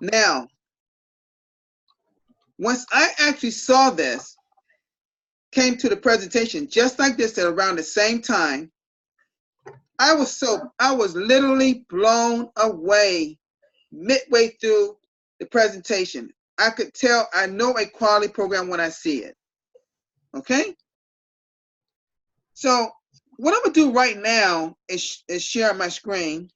Now, once I actually saw this, came to the presentation just like this at around the same time, I was literally blown away midway through the presentation. I could tell I know a quality program when I see it. Okay? So what I'm gonna do right now is share my screen.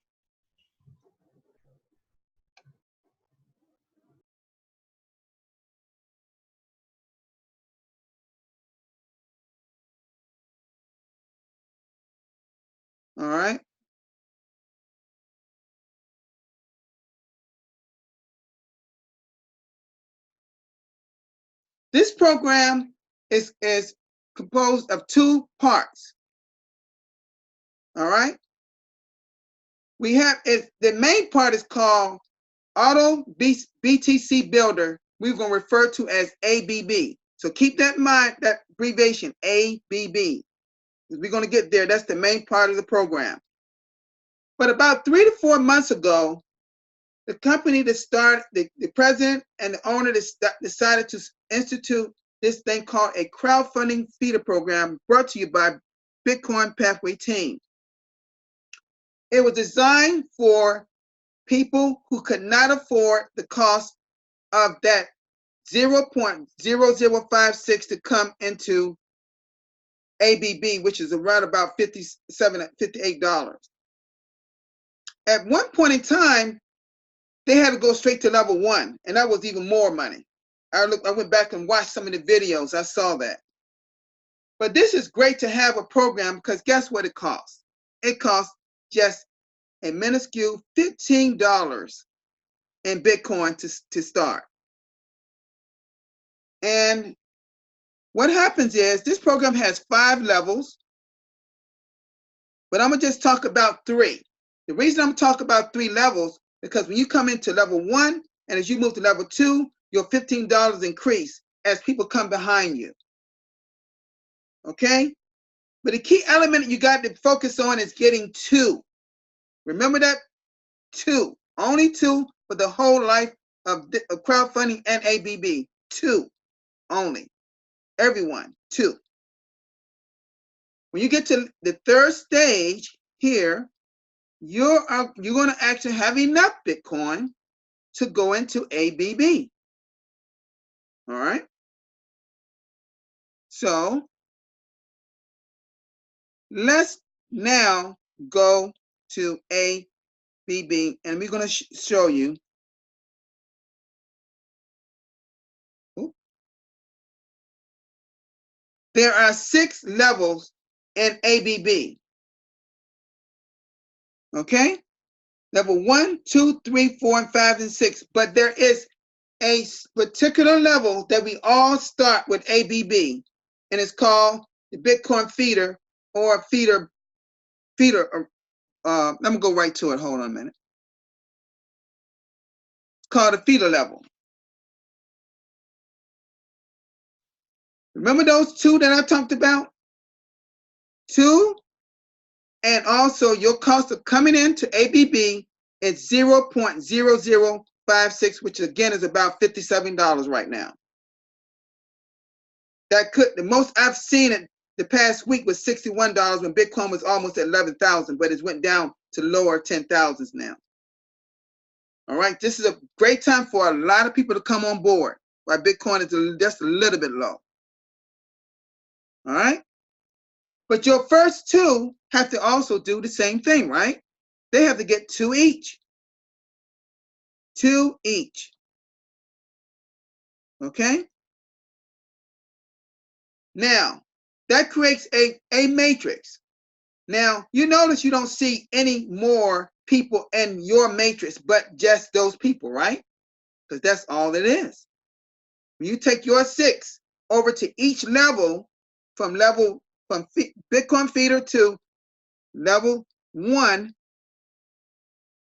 All right. This program is composed of 2 parts. All right. We have the main part is called Autobtcbuilder. We're going to refer to as ABB. So keep that in mind, that abbreviation, ABB. We're going to get there. That's the main part of the program. But about 3 to 4 months ago, the company that started, the president and the owner decided to institute this thing called a crowdfunding feeder program brought to you by Bitcoin Pathway Team. It was designed for people who could not afford the cost of that 0.0056 to come into ABB, which is around about $57, $58. At one point in time, they had to go straight to level 1, and that was even more money. I went back and watched some of the videos. I saw that. But this is great to have a program because guess what it costs? It costs just a minuscule $15 in Bitcoin to start. And what happens is this program has 5 levels, but I'm gonna just talk about 3. The reason I'm talking about 3 levels because when you come into level 1 and as you move to level 2, your $15 increase as people come behind you. Okay? But the key element you got to focus on is getting 2. Remember that? 2. Only 2 for the whole life of crowdfunding and ABB. 2 only. Everyone, 2. When you get to the 3rd stage here, you're going to actually have enough Bitcoin to go into ABB. All right. So let's now go to ABB, and we're going to show you. There are 6 levels in ABB. Okay? Level 1, 2, 3, 4, and 5, and 6. But there is a particular level that we all start with ABB, and it's called the Bitcoin feeder or feeder. Let me go right to it. Hold on a minute. It's called a feeder level. Remember those 2 that I talked about? 2, and also your cost of coming into ABB is 0.0056, which again is about $57 right now. The most I've seen it the past week was $61 when Bitcoin was almost at 11,000, but it went down to lower 10,000s now. All right, this is a great time for a lot of people to come on board, while Bitcoin is just a little bit low. All right, but your first 2 have to also do the same thing, right? They have to get 2 each. 2 each. Okay? Now, that creates a matrix. Now, you notice you don't see any more people in your matrix but just those people, right? Because that's all it is. When you take your 6 over to each level from Bitcoin feeder to level 1,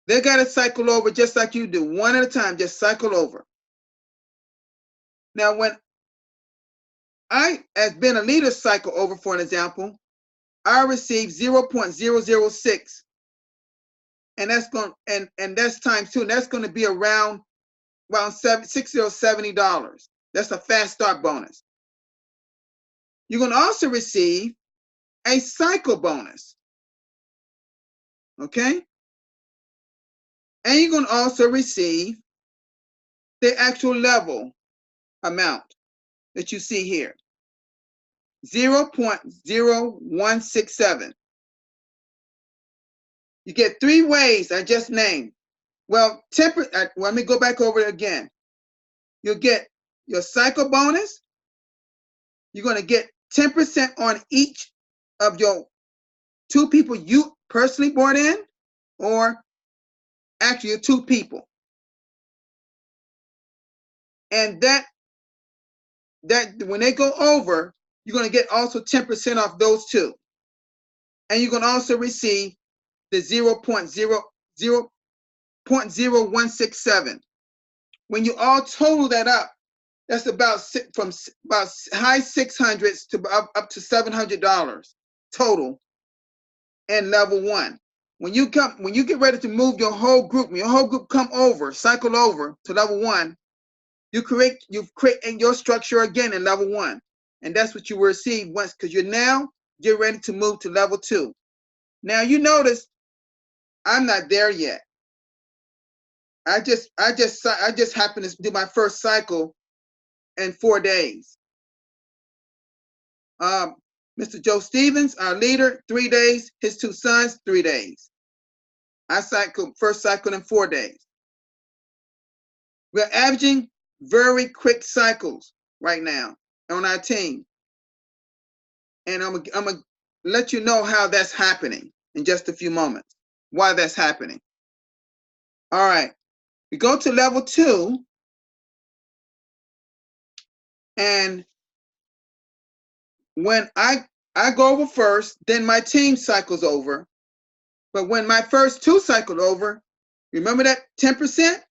they got to cycle over just like you do, one at a time, just cycle over. Now, when I, as being a leader, cycle over, for an example, I receive 0.006, and that's going and that's times 2, and that's going to be around around $60 or $70. That's a fast start bonus. You're going to also receive a cycle bonus. Okay? And you're going to also receive the actual level amount that you see here, 0.0167. You get 3 ways I just named. Well, let me go back over it again. You'll get your cycle bonus. You're going to get 10% on each of your 2 people you personally brought in, or actually your 2 people. And that when they go over, you're going to get also 10% off those 2. And you're going to also receive the 0.0167. When you all total that up, that's about from about high 600s to up to $700 total in level 1. When you get ready to move your whole group, when your whole group cycle over to level 1, you create your structure again in level 1, and that's what you will receive once, because you're now get ready to move to level 2. Now you notice I'm not there yet. I just happened to do my first cycle in 4 days. Mr. Joe Stevens, our leader, 3 days. His 2 sons, 3 days. I first cycled in 4 days. We're averaging very quick cycles right now on our team. And I'm gonna let you know how that's happening in just a few moments, why that's happening. All right, we go to level 2, and when I go over first, then my team cycles over. But when my first 2 cycled over, remember that 10%?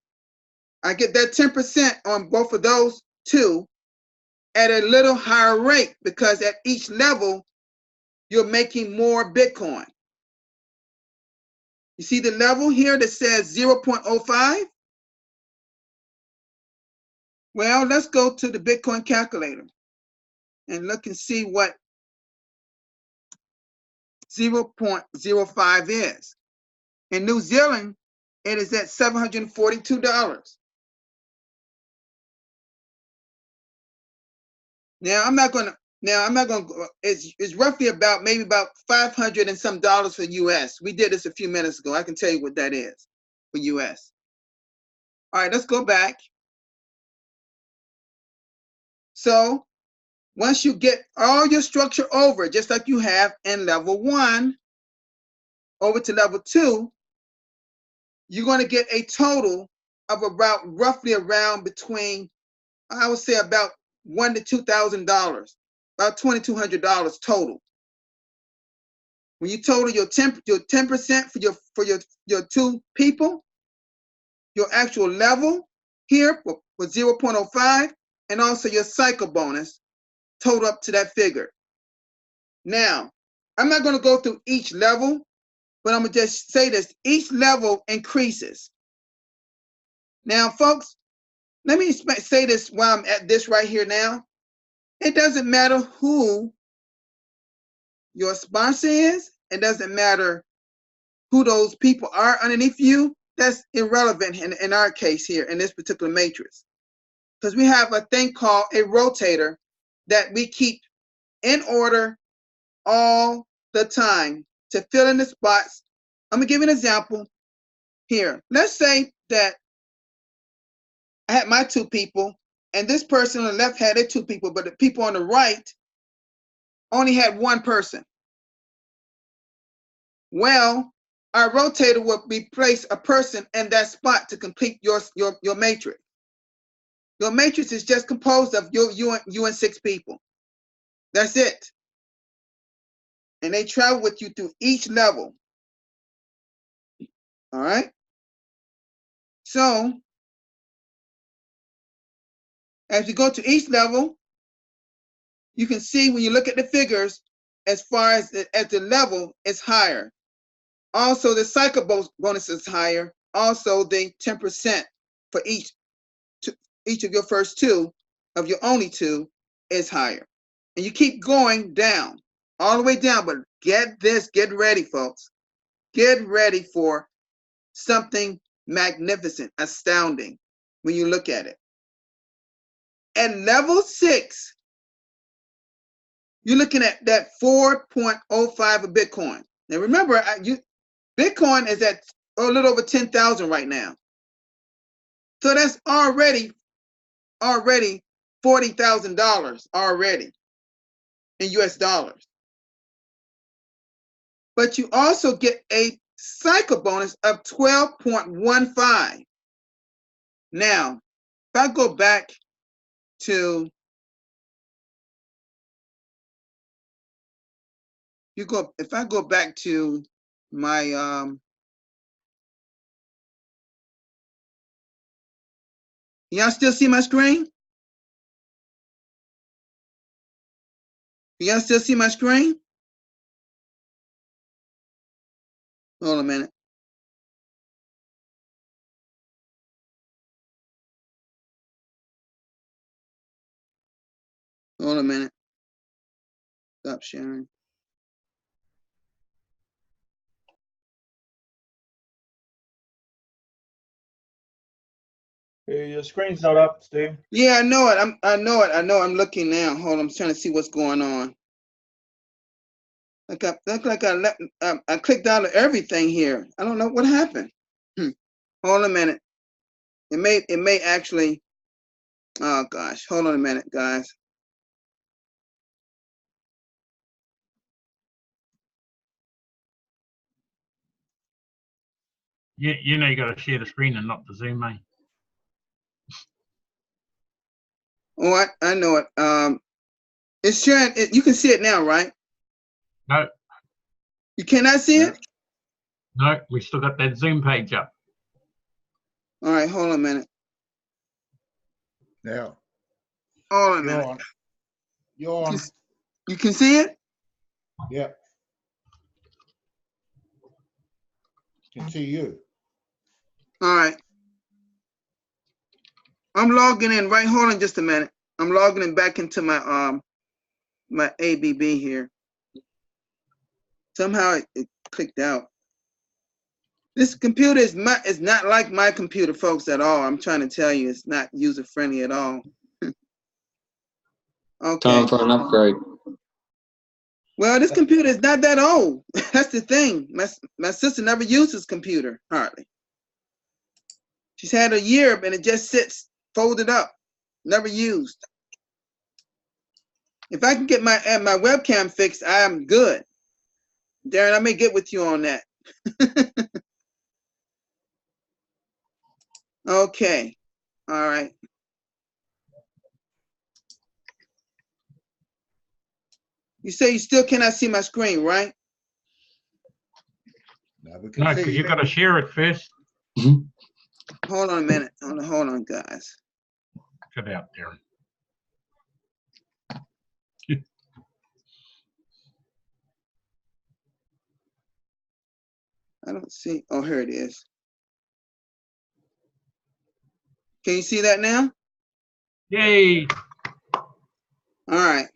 I get that 10% on both of those 2 at a little higher rate, because at each level, you're making more Bitcoin. You see the level here that says 0.05? Well, let's go to the Bitcoin calculator and look and see what 0.05 is. In New Zealand, it is at $742. Now I'm not gonna. It's roughly maybe about $500 and some dollars for US. We did this a few minutes ago. I can tell you what that is for US. All right, let's go back. So once you get all your structure over, just like you have in level 1, over to level 2, you're going to get a total of roughly around between, I would say, about $1,000 to $2,000, about $2,200 total. When you total your 10% for your 2 people, your actual level here for 0.05, and also your cycle bonus, total up to that figure. Now, I'm not going to go through each level, but I'm going to just say this: each level increases. Now, folks, let me say this while I'm at this right here now. It doesn't matter who your sponsor is. It doesn't matter who those people are underneath you. That's irrelevant in our case here in this particular matrix, because we have a thing called a rotator that we keep in order all the time to fill in the spots. I'm gonna give you an example here. Let's say that I had my 2 people, and this person on the left had their 2 people, but the people on the right only had 1 person. Well, our rotator will replace a person in that spot to complete your matrix. Your matrix is just composed of you and 6 people. That's it. And they travel with you through each level. All right. So as you go to each level, you can see when you look at the figures, as far as the level is higher. Also, the cycle bonus is higher. Also, the 10% for each each of your first two of your only two is higher. And you keep going down, all the way down. But get this, get ready, folks. Get ready for something magnificent, astounding when you look at it. At level 6, you're looking at that 4.05 of Bitcoin. Now remember, Bitcoin is at a little over 10,000 right now. So that's already $40,000 already in US dollars. But you also get a cycle bonus of 12.15. Now, if I go back to if I go back to my y'all still see my screen? Y'all still see my screen? Hold a minute. Hold a minute. Stop sharing. Hey, your screen's not up, Steve. Yeah, I know it. I know it. I'm looking now. Hold on. I'm trying to see what's going on. I clicked out of everything here. I don't know what happened. Hold a minute. It may actually. Oh gosh. Hold on a minute, guys. You know you got to share the screen and not the Zoom, mate. Oh, I know it. It's sharing. You can see it now, right? No. You cannot see it? No, we still got that Zoom page up. All right, hold on a minute. Now. Hold on a minute. On. You're on. You can see it? Yeah. Can see you. All right. I'm logging in, right? Hold on just a minute. I'm logging in back into my my ABB here. Somehow it clicked out. This computer is not like my computer, folks, at all. I'm trying to tell you, it's not user friendly at all. Okay. Time for an upgrade. Well, this computer is not that old. That's the thing. My sister never used this computer, hardly. She's had a year, and it just sits folded up, never used. If I can get my webcam fixed, I am good. Darren, I may get with you on that. Okay. All right. You say you still cannot see my screen, right? No, because you've got to share it first. Hold on a minute. Hold on, guys. Cut out, Darren. I don't see. Oh, here it is. Can you see that now? Yay! All right.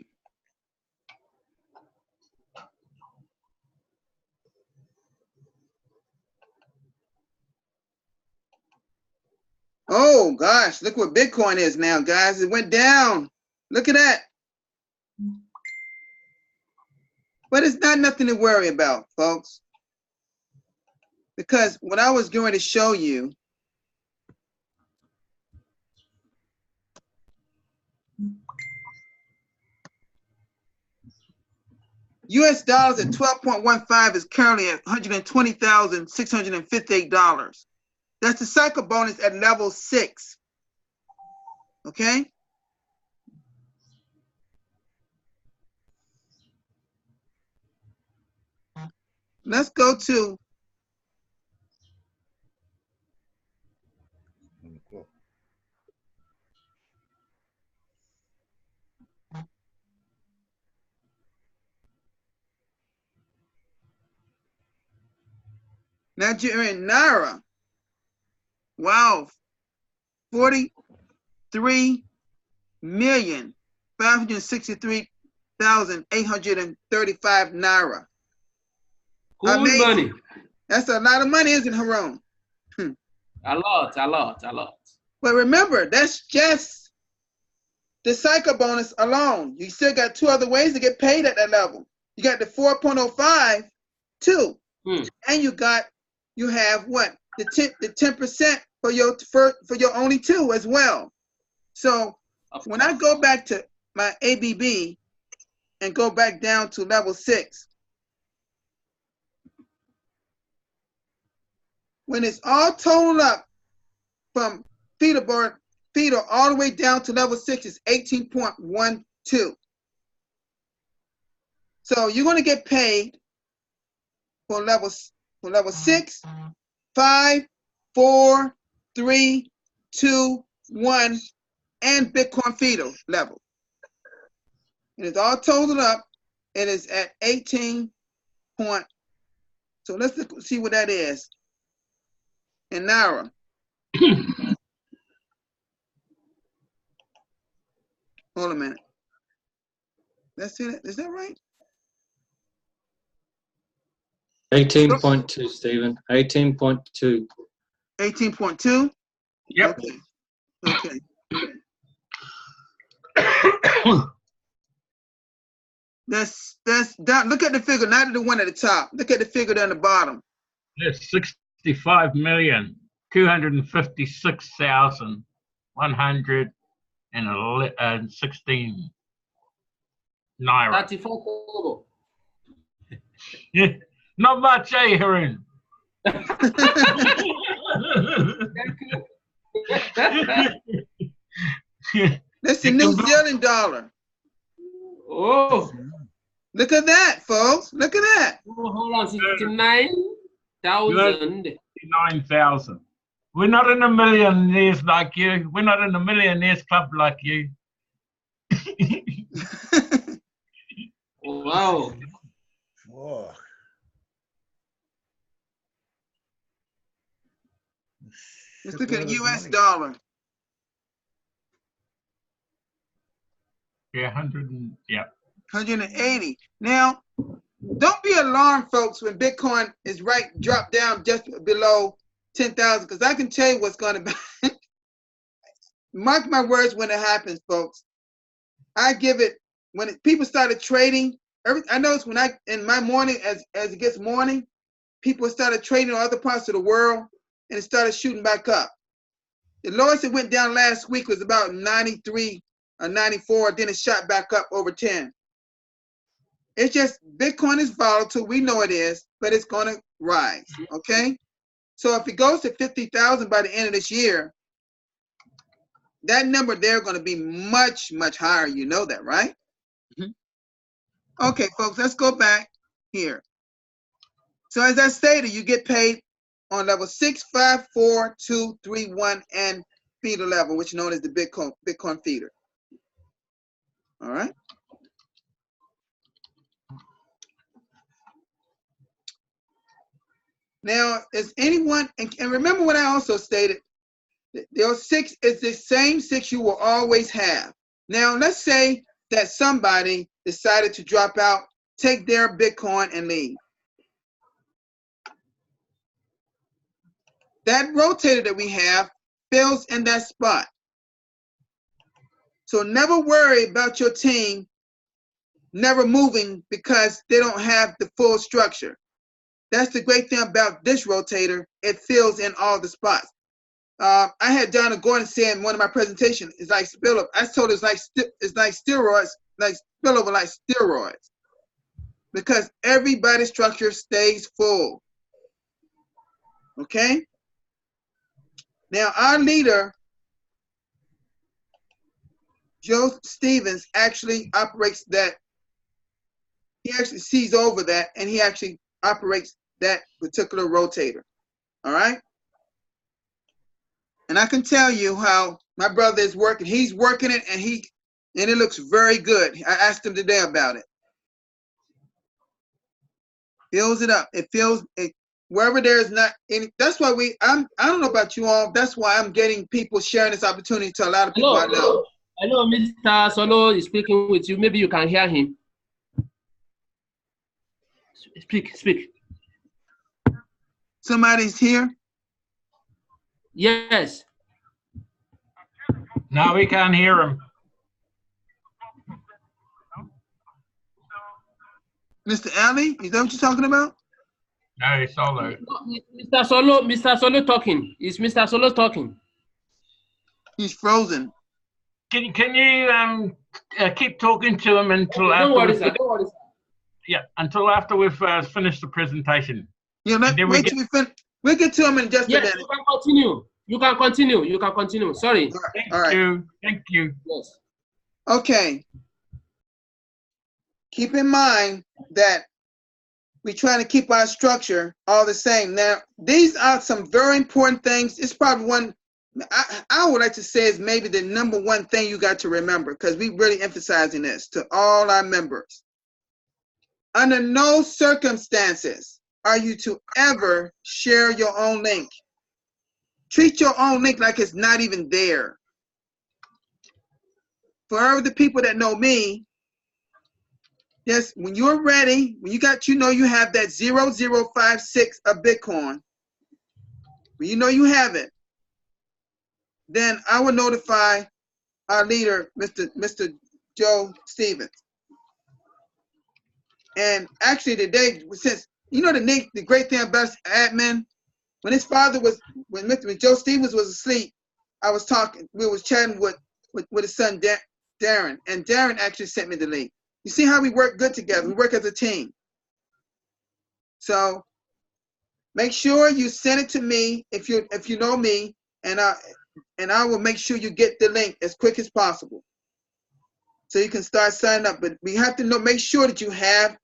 Oh gosh, look what Bitcoin is now, guys. It went down. Look at that. But it's not nothing to worry about, folks. Because what I was going to show you, US dollars at 12.15 is currently at $120,658. That's the cycle bonus at level 6. Okay? Let's go to Nigerian Naira. Wow. 40. 3,563,835 naira. Good Amazing. money. That's a lot of money, isn't it, Haroon? A lot. But remember, that's just the cycle bonus alone. You still got two other ways to get paid at that level. You got the 4.05 too, and you have what, the 10% for your only two as well. So when I go back to my ABB and go back down to level 6, when it's all totaled up from feeder all the way down to level 6 is 18.12. So you're going to get paid for level 6, 5, 4, 3, 2, 1, and Bitcoin feeder level. And it's all totaled up. It is at 18 point. So let's see what that is in Naira. Hold a minute. That's it. Is that right? 18.2, Stephen. 18.2. 18.2? Yep. Okay. That's down. Look at the figure, not the one at the top. Look at the figure down the bottom. It's 65,256,116 naira. 34 kobo. Yeah, not much, eh, Haroon? That's the New Zealand dollar. Oh. Look at that, folks. Look at that. Hold on, 69,000. 59,000. We're not in the millionaires like you. We're not in the millionaires club like you. Wow. Whoa. Let's look at the US dollar. Yeah, 180. Now, don't be alarmed, folks, when Bitcoin is dropped down just below 10,000, because I can tell you what's going to be. Mark my words when it happens, folks. I give it, when people started trading, I noticed when in my morning, as it gets morning, people started trading on other parts of the world, and it started shooting back up. The lowest it went down last week was about 93 or 94, then it shot back up over 10. It's just, Bitcoin is volatile, we know it is, but it's gonna rise, okay? So if it goes to 50,000 by the end of this year, that number there gonna be much, much higher, you know that, right? Okay, folks, let's go back here. So as I stated, you get paid on level 6, 5, 4, 2, 3, 1, and feeder level, which is known as the Bitcoin feeder. All right. Now, is anyone, and remember what I also stated, your 6 is the same 6 you will always have. Now, let's say that somebody decided to drop out, take their Bitcoin and leave. That rotator that we have fills in that spot. So never worry about your team never moving because they don't have the full structure. That's the great thing about this rotator. It fills in all the spots. I had Donna Gordon say in one of my presentations, it's like spillover. I told her it's like steroids, like spillover, like steroids, because everybody's structure stays full. Okay. Now our leader, Joe Stevens, actually operates that. He actually sees over that, and he actually operates that particular rotator. All right. And I can tell you how my brother is working. He's working it, and it looks very good. I asked him today about it. Fills it up. It wherever there's not any, that's why I don't know about you all, that's why I'm getting people sharing this opportunity to a lot of people I know. Hello, Mr. Solo is speaking with you. Maybe you can hear him. Speak. Somebody's here? Yes. No, we can't hear him. Mr. Ali, is that what you're talking about? No, it's Solo. Mr. Solo talking. Is Mr. Solo talking? He's frozen. Can you keep talking to him until Don't after worry, we've sir. Don't worry, sir. yeah, until after we've finished the presentation. Yeah, And then wait till we finish. We'll get to him in just a Yes, minute. you can continue. You can continue. You can continue. Sorry. All right. Thank you. Yes. Okay. Keep in mind that we're trying to keep our structure all the same. Now, these are some very important things. It's probably one I would like to say is maybe the number one thing you got to remember, because we really emphasizing this to all our members. Under no circumstances are you to ever share your own link. Treat your own link like it's not even there. For the people that know me, yes, when you're ready, when you got, you have that 0056 of Bitcoin, when you have it, then I will notify our leader, Mr. Joe Stevens. And actually today, since, the great thing about admin, when his father was, when Joe Stevens was asleep, we was chatting with his son, Darren, and Darren actually sent me the link. You see how we work good together. We work as a team. So make sure you send it to me if you know me, and I will make sure you get the link as quick as possible, so you can start signing up. But we have to make sure that you have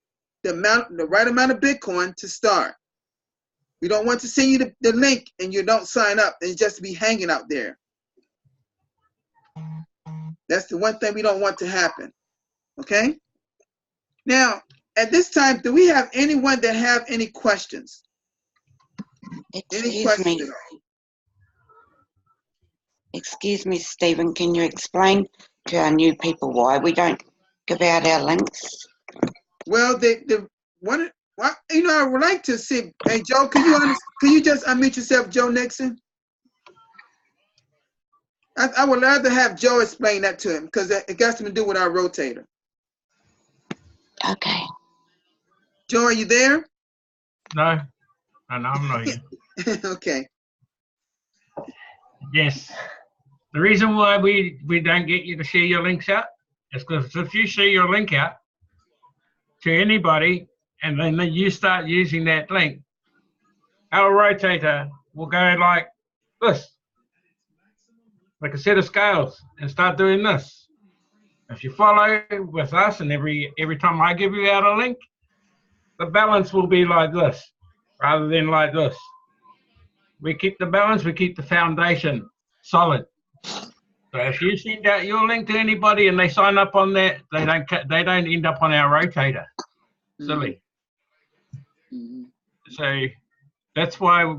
the right amount of Bitcoin to start. We don't want to send you the link and you don't sign up and just be hanging out there. That's the one thing we don't want to happen. Okay? Now, at this time, do we have anyone that have any questions? Excuse me, Stephen, can you explain to our new people why we don't give out our links? Well, I would like to see. Hey, Joe, can you just unmute yourself, Joe Nixon? I would rather have Joe explain that to him, because it got something to do with our rotator. Okay. Joe, are you there? No, I'm not here. Okay. Yes. The reason why we don't get you to share your links out is because if you share your link out to anybody and then you start using that link, our rotator will go like this, like a set of scales, and start doing this. If you follow with us, and every time I give you out a link, the balance will be like this rather than like this. We keep the balance, we keep the foundation solid. So if you send out your link to anybody and they sign up on that, they don't end up on our rotator. Silly. Mm-hmm. So that's why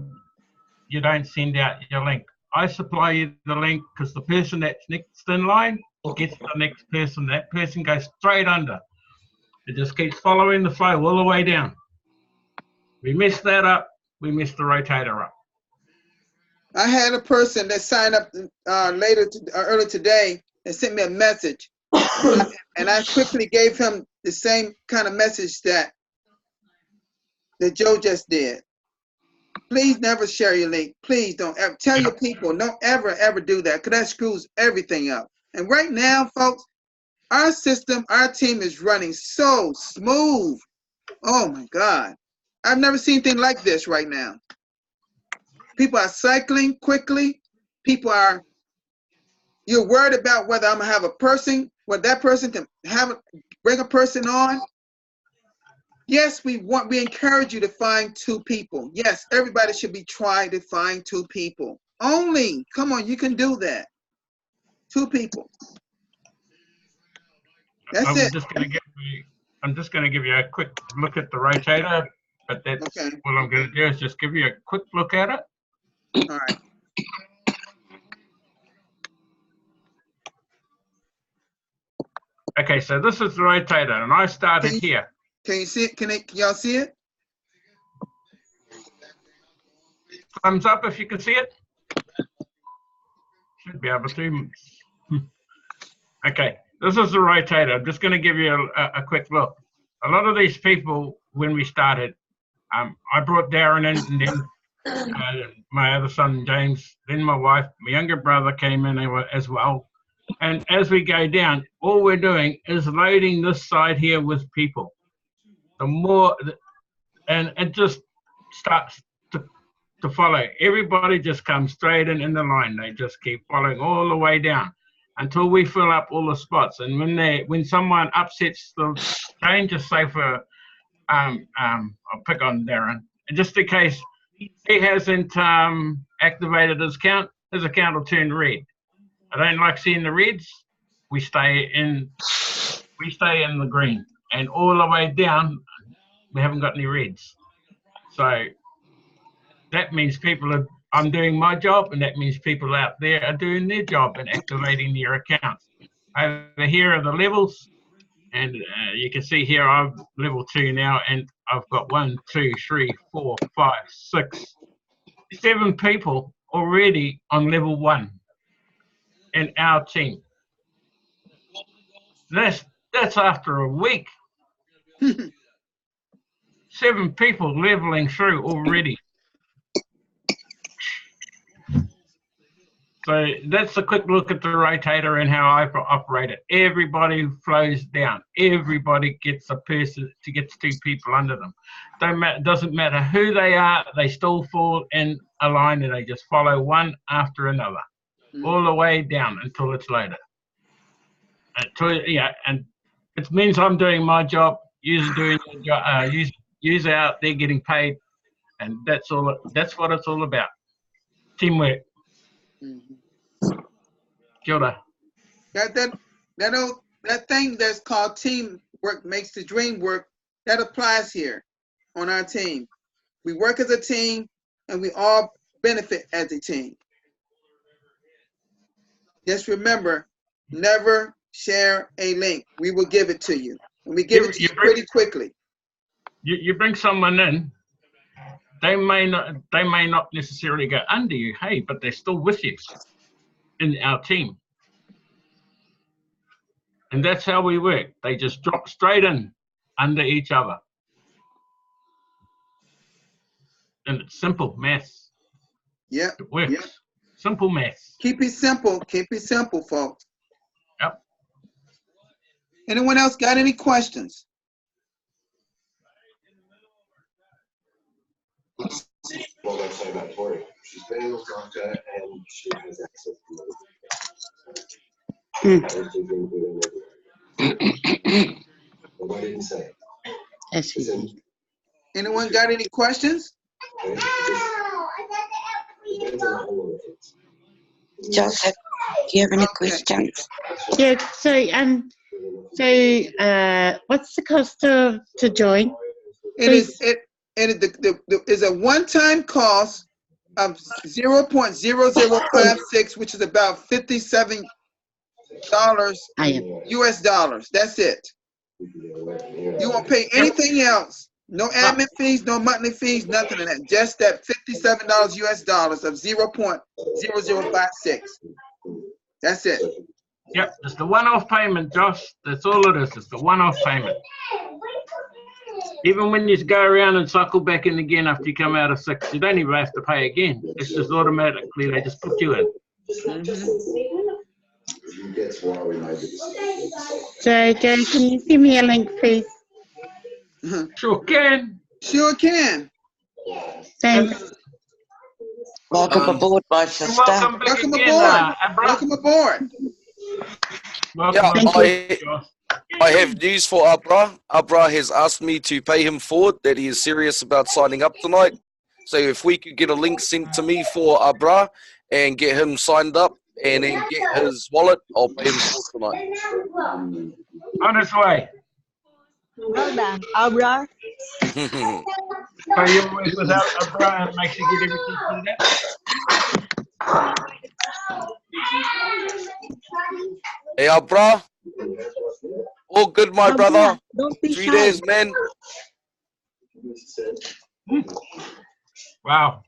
you don't send out your link. I supply you the link because the person that's next in line gets the next person. That person goes straight under. It just keeps following the flow all the way down. We mess that up, we mess the rotator up. I had a person that signed up earlier today and sent me a message, and I quickly gave him the same kind of message that Joe just did. Please never share your link. Please don't ever tell your people. Don't ever do that, because that screws everything up. And right now, folks, our system, our team is running so smooth. Oh my God. I've never seen anything like this right now. People are cycling quickly. You're worried about whether I'm gonna have a person, whether that person can bring a person on. Yes, we encourage you to find 2 people. Yes, everybody should be trying to find 2 people. Only, come on, you can do that. 2 people. That's it. I'm just going to give you a quick look at the rotator. But that's Okay. what I'm going to do is just give you a quick look at it. All right. Okay, so this is the rotator, and I started Can you- here. Can you see it? Can y'all see it? Thumbs up if you can see it. Should be able to. Okay, this is the rotator. I'm just going to give you a quick look. A lot of these people, when we started, I brought Darren in, and then my other son, James, then my wife, my younger brother came in as well. And as we go down, all we're doing is loading this side here with people. The more, and it just starts to follow. Everybody just comes straight in the line. They just keep following all the way down until we fill up all the spots. And when someone upsets the train, just say for, I'll pick on Darren, just in case he hasn't activated his account will turn red. I don't like seeing the reds. We stay in the green, and all the way down, we haven't got any reds. So that means I'm doing my job, and that means people out there are doing their job and activating their accounts. Over here are the levels, and you can see here I'm level 2 now, and I've got 1, 2, 3, 4, 5, 6, 7 people already on level 1 in our team. That's after a week. 7 people leveling through already. So that's a quick look at the rotator and how I operate it. Everybody flows down. Everybody gets a person to get 2 people under them. Doesn't matter who they are. They still fall in a line, and they just follow one after another, all the way down until it's loaded. And it means I'm doing my job. You're doing your job. You're out there getting paid, and that's all. That's what it's all about. Teamwork. Kia ora. That thing that's called teamwork makes the dream work. That applies here on our team. We work as a team, and we all benefit as a team. Just remember, never share a link. We will give it to you, and we give it to you pretty quickly. You bring someone in. They may not necessarily go under you, hey, but they're still with you in our team. And that's how we work. They just drop straight in under each other. And it's simple maths. Yep. It works. Yep. Simple maths. Keep it simple. Keep it simple, folks. Yep. Anyone else got any questions? Well, let's say about Tori. She's been in this contact and she has access to I didn't say. Anyone got any questions? Joseph, do you have any questions? Yeah, what's the cost to join? It is a one-time cost of 0.0056, which is about $57 US dollars. That's it. You won't pay anything else. No admin fees, no monthly fees, nothing of that. Just that $57 US dollars of 0.0056. That's it. Yep, it's the one-off payment, Josh. That's all it is. It's the one-off payment. Even when you go around and cycle back in again after you come out of 6, you don't even have to pay again. It's just automatically, they just put you in. So, Joe, can you send me a link, please? Sure can. Sure can. Thanks. Welcome aboard, my sister. Welcome back Welcome again, aboard. Abra. Welcome aboard. Welcome Thank aboard. I have news for Abra. Abra has asked me to pay him forward that he is serious about signing up tonight. So if we could get a link sent to me for Abra and get him signed up and then get his wallet, I'll pay him forward tonight. On his way. Well done, Abra. So you always without Abra and makes you get everything filled out? Hey, Abra. All good, my brother. Don't be 3 shy. days, man. Wow.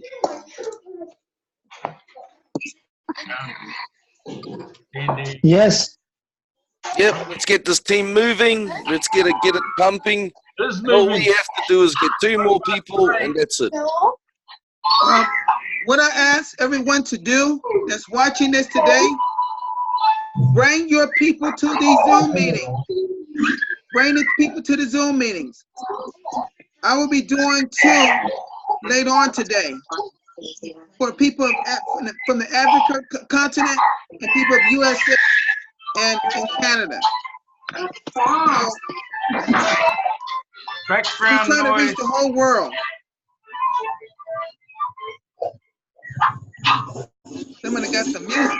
Indeed. Yes. Yep, let's get this team moving. Let's get it pumping. This And all we moving. have to do is get 2 more people, and that's it. What I ask everyone to do that's watching this today, bring your people to these Zoom meetings. Bring the people to the Zoom meetings. I will be doing 2 later on today for people from the African continent and people of USA and Canada. Background We're trying to noise. reach the whole world. Somebody got some music.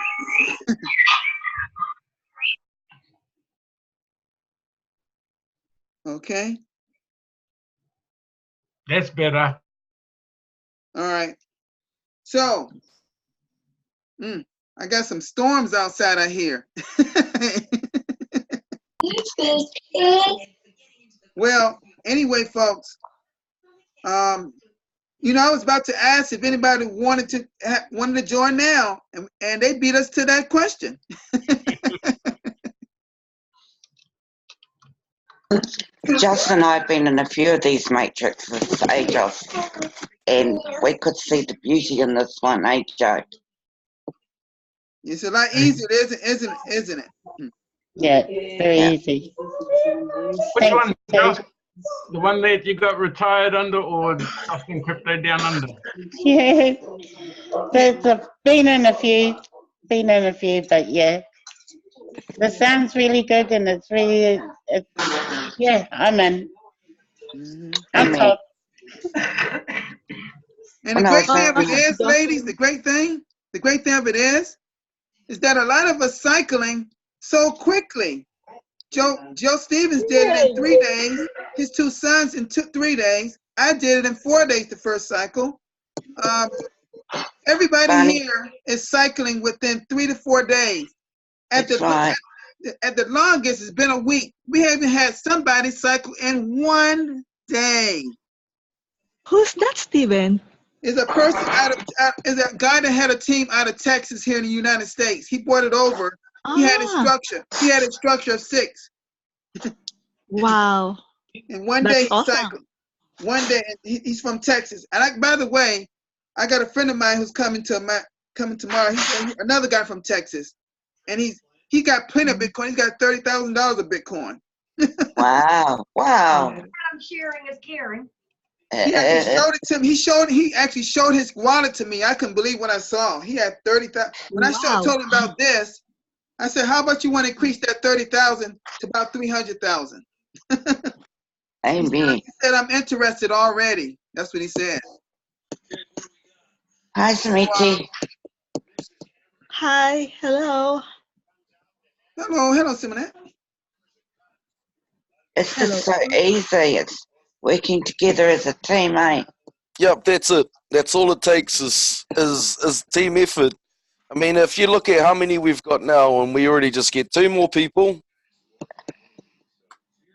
Okay. That's better. All right. So, I got some storms outside I hear. Well, anyway, folks, you know, I was about to ask if anybody wanted to join now, and they beat us to that question. Joss and I have been in a few of these matrices, Joss? And we could see the beauty in this one, Joe? It's a lot easier, isn't it? Yeah, very easy. Which Thanks, one? Steve. Josh? The one that you got retired under, or Austin Crypto down under? Yeah, there's been in a few, but yeah. The sound's really good and it's really, yeah, I'm in. I'll talk. And the great thing of it is, ladies, the great thing of it is that a lot of us cycling so quickly. Joe Stevens did it in 3 days. His 2 sons in 3 days. I did it in 4 days, the first cycle. Everybody here is cycling within 3 to 4 days. At the longest, it's been a week. We haven't had somebody cycle in 1 day. Who's that, Steven? Is a person is a guy that had a team out of Texas here in the United States. He brought it over. He had a structure. He had a structure of 6. Wow. And 1 That's day he awesome. cycled. 1 day, he's from Texas. And by the way, I got a friend of mine who's coming tomorrow. He's another guy from Texas, and he got plenty of Bitcoin. He's got $30,000 of Bitcoin. Wow! Wow! I'm sharing is caring. He actually showed it to me. He actually showed his wallet to me. I couldn't believe what I saw. He had 30,000. When I told him about this, I said, "How about you want to increase that 30,000 to about 300,000?" Amen. He said, "I'm interested already." That's what he said. Hi, Samiti. Hi, hello. Hello, Simonette. It's just so easy. It's working together as a team, eh? Yep, that's it. That's all it takes is team effort. I mean, if you look at how many we've got now, and we already just get 2 more people,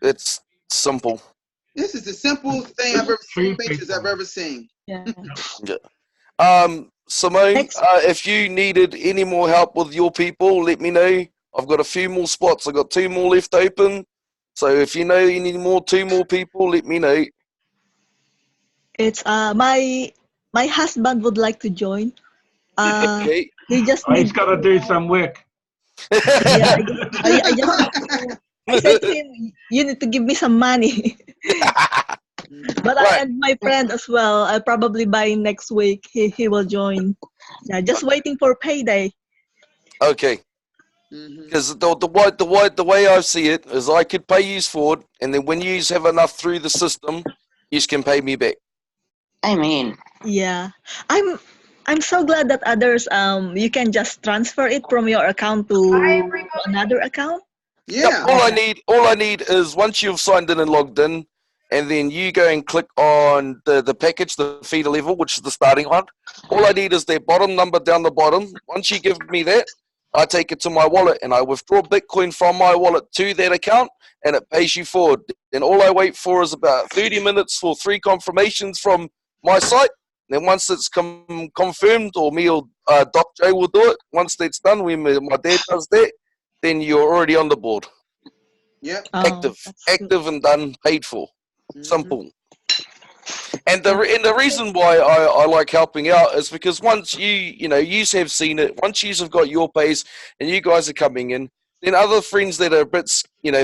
it's simple. This is the simplest thing I've ever seen. Pictures I've ever seen. Yeah. Simone, if you needed any more help with your people, let me know. I've got a few more spots. I've got 2 more left open. So if you know any more, 2 more people, let me know. It's my husband would like to join. Okay. He just He's got to do some work. Yeah, I said to him, you need to give me some money. But and my friend as well. Probably by next week he will join. Yeah, just waiting for payday. Okay. Because the way I see it is, I could pay you for it, and then when you have enough through the system, you can pay me back. Amen. Yeah, I'm so glad that others you can just transfer it from your account to another account. Yeah. Yep, all I need is, once you've signed in and logged in, and then you go and click on the package, the feeder level, which is the starting one. All I need is their bottom number down the bottom. Once you give me that, I take it to my wallet and I withdraw Bitcoin from my wallet to that account, and it pays you forward. Then all I wait for is about 30 minutes for 3 confirmations from my site. Then once it's confirmed, or me or Doc J will do it. Once that's done, when my dad does that, then you're already on the board. Yep. Active and done, paid for. Mhm. Simple. And the reason why I like helping out is because once you have seen it, once you have got your pays and you guys are coming in, then other friends that are a bit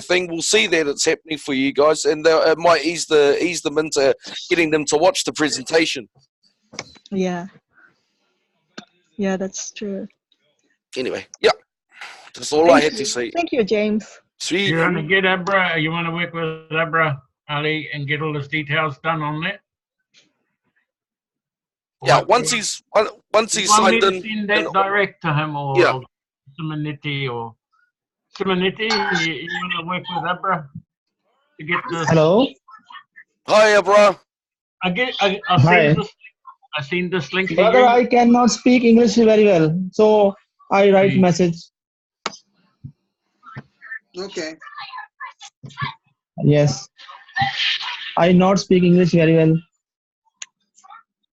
thing will see that it's happening for you guys, and it might ease them into getting them to watch the presentation. Yeah. Yeah, that's true. Anyway, yeah, that's all I had to say. Thank you, James. Sweet. You want to get Abra? You want to work with Abra, Ali, and get all his details done on that? Yeah, once he's signed in. Send that direct to him, or Yeah. Simonetti, or Simonetti. You want to work with Abra to get this? Hello. Hi, Abra. Hi. I seen this link to Brother, you. I cannot speak English very well, so I write message. Okay. Yes. I not speak English very well,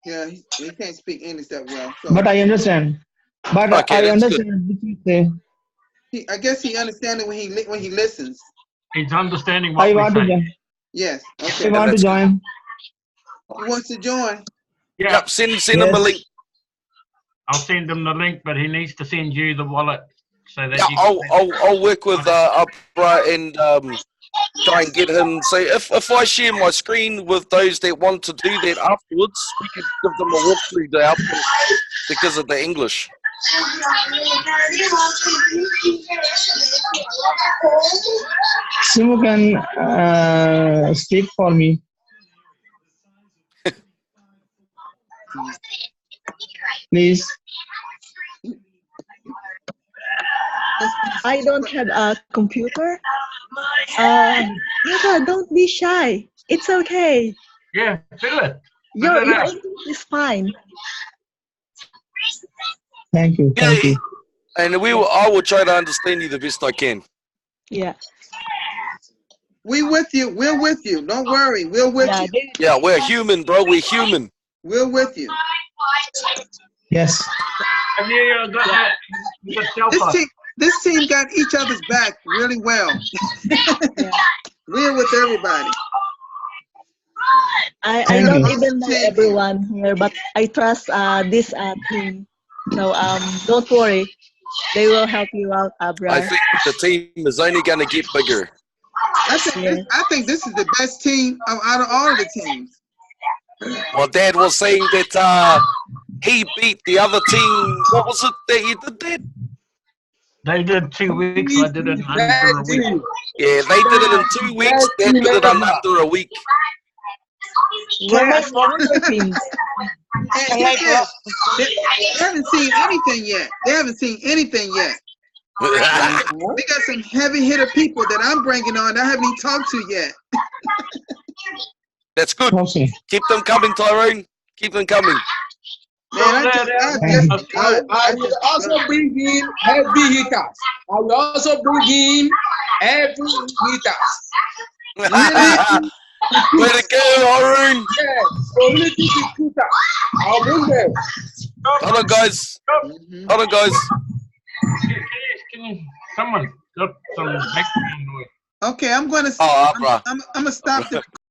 Yeah, he can't speak English that well. So but I understand. But Okay, I that's understand what you say. I guess he understands it when he listens. He's understanding what I we're want to saying. join. Yes. I Okay. want to that's good. join. He wants to join. Yeah, Yep, send him a Yes. link. I'll send him the link, but he needs to send you the wallet so that Yeah, you can. I'll work with Abra and try and get him. So if I share my screen with those that want to do that afterwards, we could give them a walkthrough to help them because of the English. Simu can speak for me. Please. I don't have a computer. Naka, don't be shy. It's okay. Yeah, fill it. Your Fill it out. English is fine. Thank you. Thank you. And I will try to understand you the best I can. Yeah. We're with you. We're with you. Don't worry. We're with Yeah, you. Yeah, we're human, bro. We're human. We're with you. Yes. Have you got that? You got This team got each other's back really well. We're with everybody. I Thank don't you. even know everyone here, but I trust this team. So don't worry. They will help you out, Abra. I think the team is only going to get bigger. I think this is the best team out of all of the teams. Well, Dad was saying that he beat the other team. What was it that you did, Dad? They did 2 weeks. I did it in under a week. Yeah, they did it in 2 weeks. Dad did it in under a week. We're a smaller team. They haven't seen anything yet. They haven't seen anything yet. We got some heavy hitter people that I'm bringing on that I haven't even talked to yet. That's good. Okay. Keep them coming, Tyrone. Keep them coming. Man, I will also bring in heavy hitters. I will also bring in heavy hitters. Way to go, Arun. Yeah, community recruiter. I'll bring them. Hold on, guys. Hold on, guys. Can you, someone got some background noise. Okay, I'm gonna. Oh, Abra. I'm gonna stop the